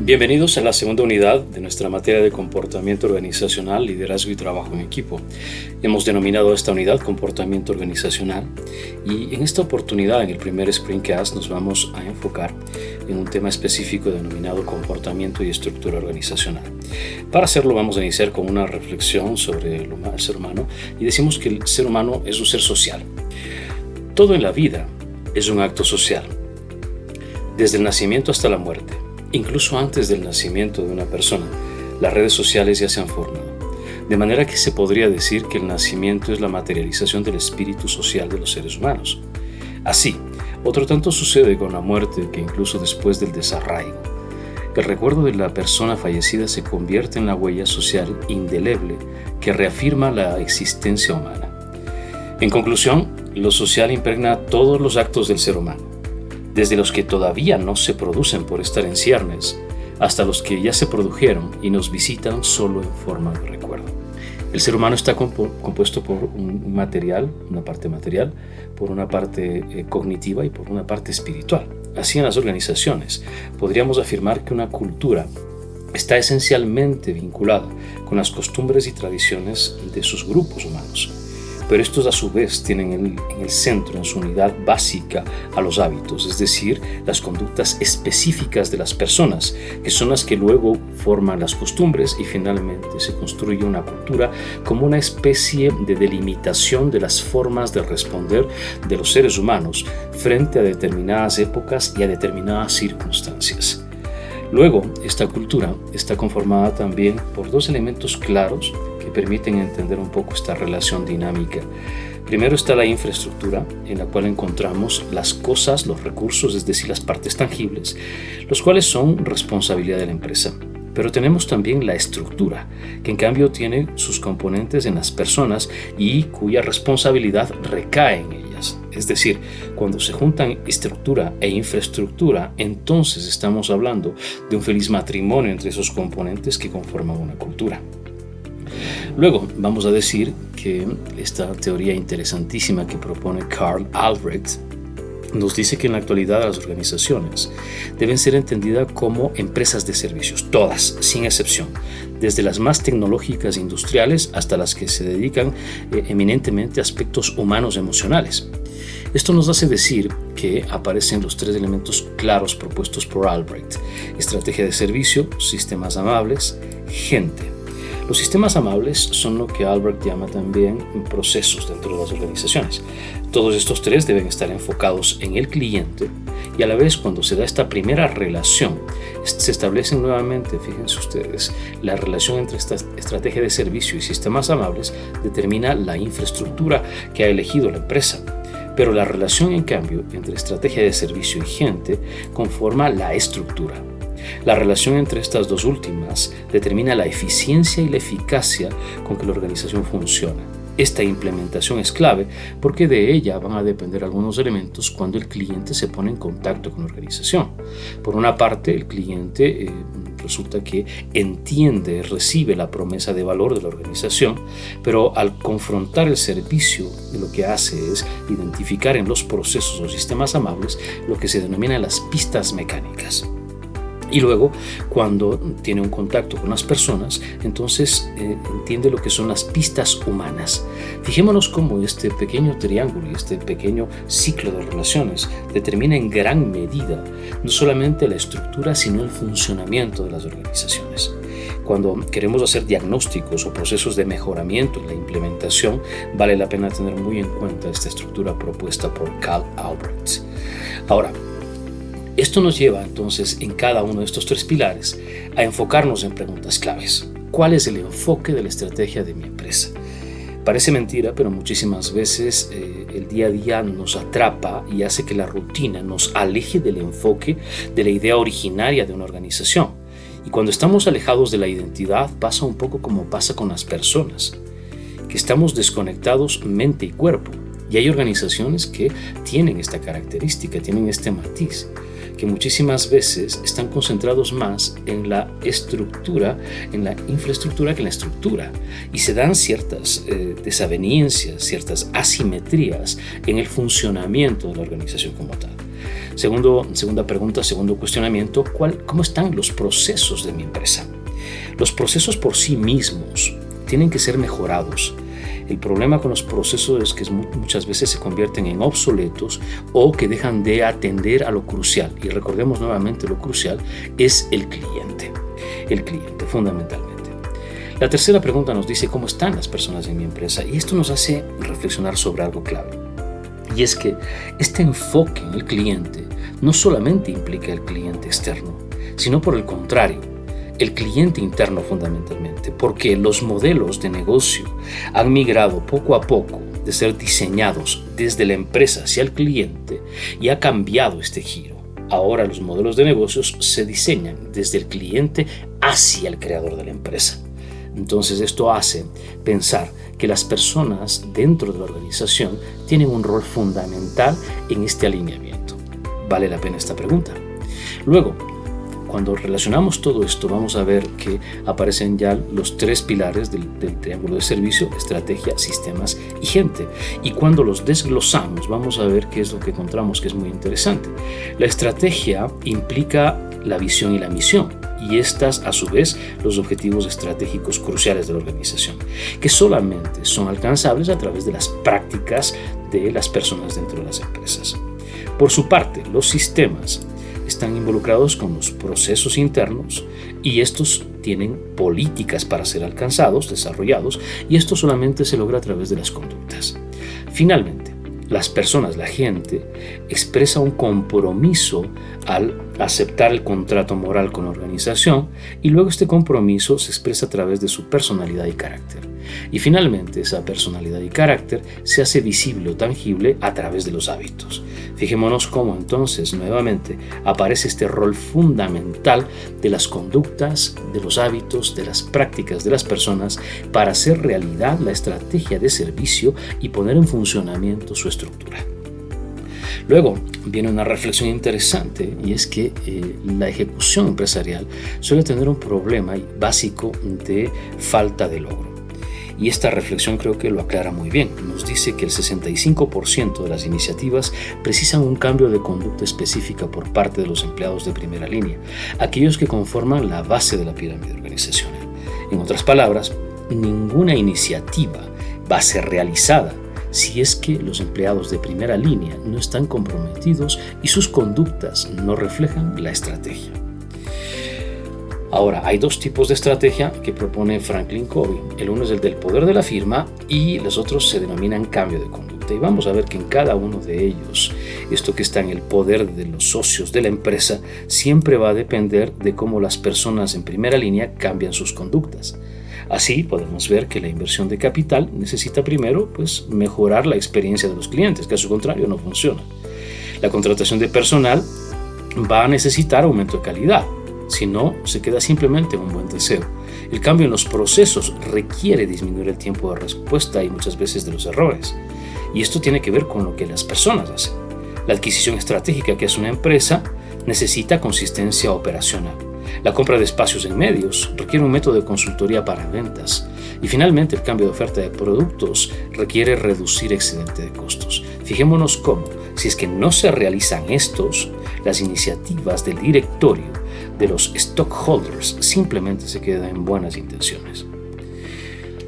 Bienvenidos a la segunda unidad de nuestra materia de comportamiento organizacional, liderazgo y trabajo en equipo. Hemos denominado esta unidad comportamiento organizacional y en esta oportunidad, en el primer Springcast, nos vamos a enfocar en un tema específico denominado comportamiento y estructura organizacional. Para hacerlo vamos a iniciar con una reflexión sobre el ser humano y decimos que el ser humano es un ser social. Todo en la vida es un acto social, desde el nacimiento hasta la muerte. Incluso antes del nacimiento de una persona, las redes sociales ya se han formado. De manera que se podría decir que el nacimiento es la materialización del espíritu social de los seres humanos. Así, otro tanto sucede con la muerte que incluso después del desarraigo. El recuerdo de la persona fallecida se convierte en la huella social indeleble que reafirma la existencia humana. En conclusión, lo social impregna todos los actos del ser humano, desde los que todavía no se producen por estar en ciernes, hasta los que ya se produjeron y nos visitan solo en forma de recuerdo. El ser humano está compuesto por un material, una parte material, por una parte cognitiva y por una parte espiritual. Así en las organizaciones podríamos afirmar que una cultura está esencialmente vinculada con las costumbres y tradiciones de sus grupos humanos. Pero estos a su vez tienen en el centro, en su unidad básica, a los hábitos, es decir, las conductas específicas de las personas, que son las que luego forman las costumbres y finalmente se construye una cultura como una especie de delimitación de las formas de responder de los seres humanos frente a determinadas épocas y a determinadas circunstancias. Luego, esta cultura está conformada también por dos elementos claros que permiten entender un poco esta relación dinámica. Primero está la infraestructura, en la cual encontramos las cosas, los recursos, es decir, las partes tangibles, los cuales son responsabilidad de la empresa. Pero tenemos también la estructura, que en cambio tiene sus componentes en las personas y cuya responsabilidad recae en ellas. Es decir, cuando se juntan estructura e infraestructura, entonces estamos hablando de un feliz matrimonio entre esos componentes que conforman una cultura. Luego vamos a decir que esta teoría interesantísima que propone Carl Albrecht nos dice que en la actualidad las organizaciones deben ser entendidas como empresas de servicios, todas, sin excepción, desde las más tecnológicas e industriales hasta las que se dedican eminentemente a aspectos humanos emocionales. Esto nos hace decir que aparecen los tres elementos claros propuestos por Albrecht: estrategia de servicio, sistemas amables, gente. Los sistemas amables son lo que Albrecht llama también procesos dentro de las organizaciones. Todos estos tres deben estar enfocados en el cliente y a la vez, cuando se da esta primera relación, se establecen nuevamente, fíjense ustedes, la relación entre esta estrategia de servicio y sistemas amables determina la infraestructura que ha elegido la empresa. Pero la relación, en cambio, entre estrategia de servicio y gente conforma la estructura. La relación entre estas dos últimas determina la eficiencia y la eficacia con que la organización funciona. Esta implementación es clave porque de ella van a depender algunos elementos cuando el cliente se pone en contacto con la organización. Por una parte, el cliente resulta que entiende, recibe la promesa de valor de la organización, pero al confrontar el servicio, lo que hace es identificar en los procesos o sistemas amables lo que se denomina las pistas mecánicas. Y luego, cuando tiene un contacto con las personas, entonces entiende lo que son las pistas humanas. Fijémonos cómo este pequeño triángulo y este pequeño ciclo de relaciones determina en gran medida no solamente la estructura, sino el funcionamiento de las organizaciones. Cuando queremos hacer diagnósticos o procesos de mejoramiento en la implementación, vale la pena tener muy en cuenta esta estructura propuesta por Carl Albrecht. Ahora, esto nos lleva entonces en cada uno de estos tres pilares a enfocarnos en preguntas claves. ¿Cuál es el enfoque de la estrategia de mi empresa? Parece mentira, pero muchísimas veces el día a día nos atrapa y hace que la rutina nos aleje del enfoque de la idea originaria de una organización. Y cuando estamos alejados de la identidad pasa un poco como pasa con las personas, que estamos desconectados mente y cuerpo. Y hay organizaciones que tienen esta característica, tienen este matiz, que muchísimas veces están concentrados más en la estructura, en la infraestructura que en la estructura. Y se dan ciertas desavenencias, ciertas asimetrías en el funcionamiento de la organización como tal. Segunda pregunta, segundo cuestionamiento, ¿cómo están los procesos de mi empresa? Los procesos por sí mismos tienen que ser mejorados. El problema con los procesos es que muchas veces se convierten en obsoletos o que dejan de atender a lo crucial. Y recordemos nuevamente, lo crucial es el cliente fundamentalmente. La tercera pregunta nos dice cómo están las personas en mi empresa, y esto nos hace reflexionar sobre algo clave. Y es que este enfoque en el cliente no solamente implica el cliente externo, sino por el contrario, el cliente interno fundamentalmente, porque los modelos de negocio han migrado poco a poco de ser diseñados desde la empresa hacia el cliente y ha cambiado este giro. Ahora los modelos de negocios se diseñan desde el cliente hacia el creador de la empresa. Entonces esto hace pensar que las personas dentro de la organización tienen un rol fundamental en este alineamiento. ¿Vale la pena esta pregunta? Luego, cuando relacionamos todo esto, vamos a ver que aparecen ya los tres pilares del triángulo de servicio: estrategia, sistemas y gente. Y cuando los desglosamos, vamos a ver qué es lo que encontramos, que es muy interesante. La estrategia implica la visión y la misión, y estas, a su vez, los objetivos estratégicos cruciales de la organización, que solamente son alcanzables a través de las prácticas de las personas dentro de las empresas. Por su parte, los sistemas están involucrados con los procesos internos, y estos tienen políticas para ser alcanzados, desarrollados, y esto solamente se logra a través de las conductas. Finalmente, las personas, la gente, expresa un compromiso al aceptar el contrato moral con la organización, y luego este compromiso se expresa a través de su personalidad y carácter. Y finalmente, esa personalidad y carácter se hace visible o tangible a través de los hábitos. Fijémonos cómo entonces nuevamente aparece este rol fundamental de las conductas, de los hábitos, de las prácticas de las personas para hacer realidad la estrategia de servicio y poner en funcionamiento su estructura. Luego viene una reflexión interesante, y es que la ejecución empresarial suele tener un problema básico de falta de logro. Y esta reflexión creo que lo aclara muy bien. Nos dice que el 65% de las iniciativas precisan un cambio de conducta específica por parte de los empleados de primera línea, aquellos que conforman la base de la pirámide organizacional. En otras palabras, ninguna iniciativa va a ser realizada si es que los empleados de primera línea no están comprometidos y sus conductas no reflejan la estrategia. Ahora, hay dos tipos de estrategia que propone Franklin Covey. El uno es el del poder de la firma y los otros se denominan cambio de conducta. Y vamos a ver que en cada uno de ellos, esto que está en el poder de los socios de la empresa, siempre va a depender de cómo las personas en primera línea cambian sus conductas. Así podemos ver que la inversión de capital necesita primero mejorar la experiencia de los clientes, que a su contrario no funciona. La contratación de personal va a necesitar aumento de calidad. Si no, se queda simplemente en un buen deseo. El cambio en los procesos requiere disminuir el tiempo de respuesta y muchas veces de los errores. Y esto tiene que ver con lo que las personas hacen. La adquisición estratégica que hace una empresa necesita consistencia operacional. La compra de espacios en medios requiere un método de consultoría para ventas. Y finalmente, el cambio de oferta de productos requiere reducir excedente de costos. Fijémonos cómo, si es que no se realizan estos, las iniciativas del directorio, de los stockholders, simplemente se quedan en buenas intenciones.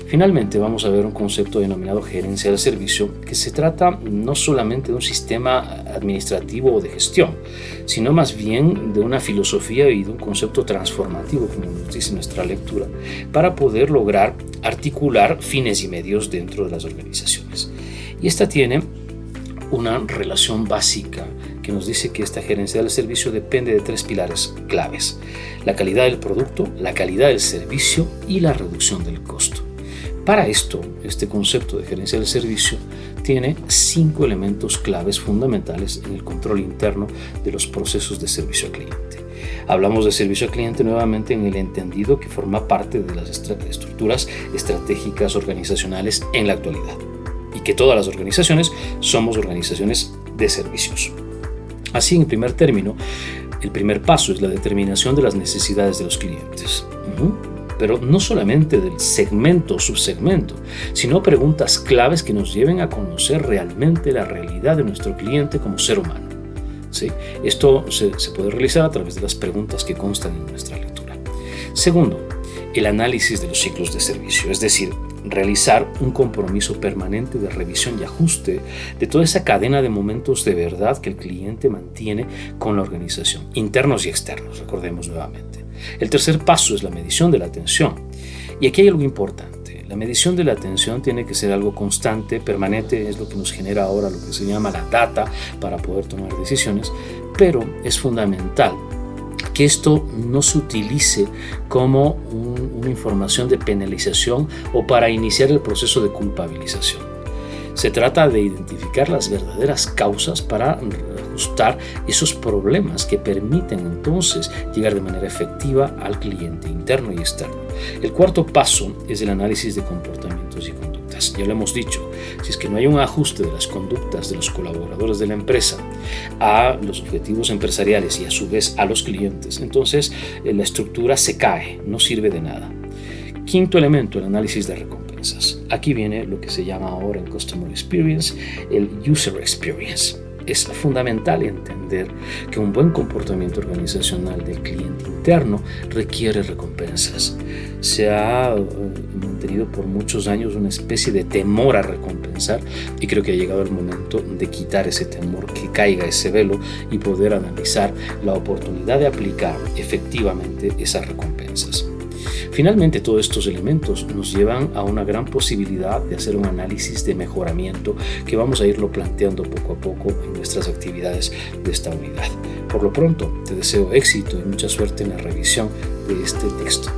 Finalmente, vamos a ver un concepto denominado gerencia del servicio, que se trata no solamente de un sistema administrativo o de gestión, sino más bien de una filosofía y de un concepto transformativo, como nos dice nuestra lectura, para poder lograr articular fines y medios dentro de las organizaciones. Y esta tiene una relación básica que nos dice que esta gerencia del servicio depende de tres pilares claves: la calidad del producto, la calidad del servicio y la reducción del costo. Para esto, este concepto de gerencia del servicio tiene 5 elementos claves fundamentales en el control interno de los procesos de servicio al cliente. Hablamos de servicio al cliente nuevamente en el entendido que forma parte de las estructuras estratégicas organizacionales en la actualidad, y que todas las organizaciones somos organizaciones de servicios. Así, en primer término, el primer paso es la determinación de las necesidades de los clientes. Pero no solamente del segmento o subsegmento, sino preguntas claves que nos lleven a conocer realmente la realidad de nuestro cliente como ser humano. ¿sí? Esto se puede realizar a través de las preguntas que constan en nuestra lectura. Segundo, el análisis de los ciclos de servicio, es decir, realizar un compromiso permanente de revisión y ajuste de toda esa cadena de momentos de verdad que el cliente mantiene con la organización, internos y externos, recordemos nuevamente. El tercer paso es la medición de la atención. Y aquí hay algo importante. La medición de la atención tiene que ser algo constante, permanente, es lo que nos genera ahora lo que se llama la data para poder tomar decisiones, pero es fundamental que esto no se utilice como una información de penalización o para iniciar el proceso de culpabilización. Se trata de identificar las verdaderas causas para ajustar esos problemas que permiten entonces llegar de manera efectiva al cliente interno y externo. El cuarto paso es el análisis de comportamientos y conductas. Ya lo hemos dicho, si es que no hay un ajuste de las conductas de los colaboradores de la empresa a los objetivos empresariales y a su vez a los clientes, entonces la estructura se cae, no sirve de nada. Quinto elemento, el análisis de recompensas. Aquí viene lo que se llama ahora en Customer Experience el User Experience. Es fundamental entender que un buen comportamiento organizacional del cliente interno requiere recompensas. Se ha mantenido por muchos años una especie de temor a recompensar y creo que ha llegado el momento de quitar ese temor, que caiga ese velo y poder analizar la oportunidad de aplicar efectivamente esas recompensas. Finalmente, todos estos elementos nos llevan a una gran posibilidad de hacer un análisis de mejoramiento que vamos a irlo planteando poco a poco en nuestras actividades de esta unidad. Por lo pronto, te deseo éxito y mucha suerte en la revisión de este texto.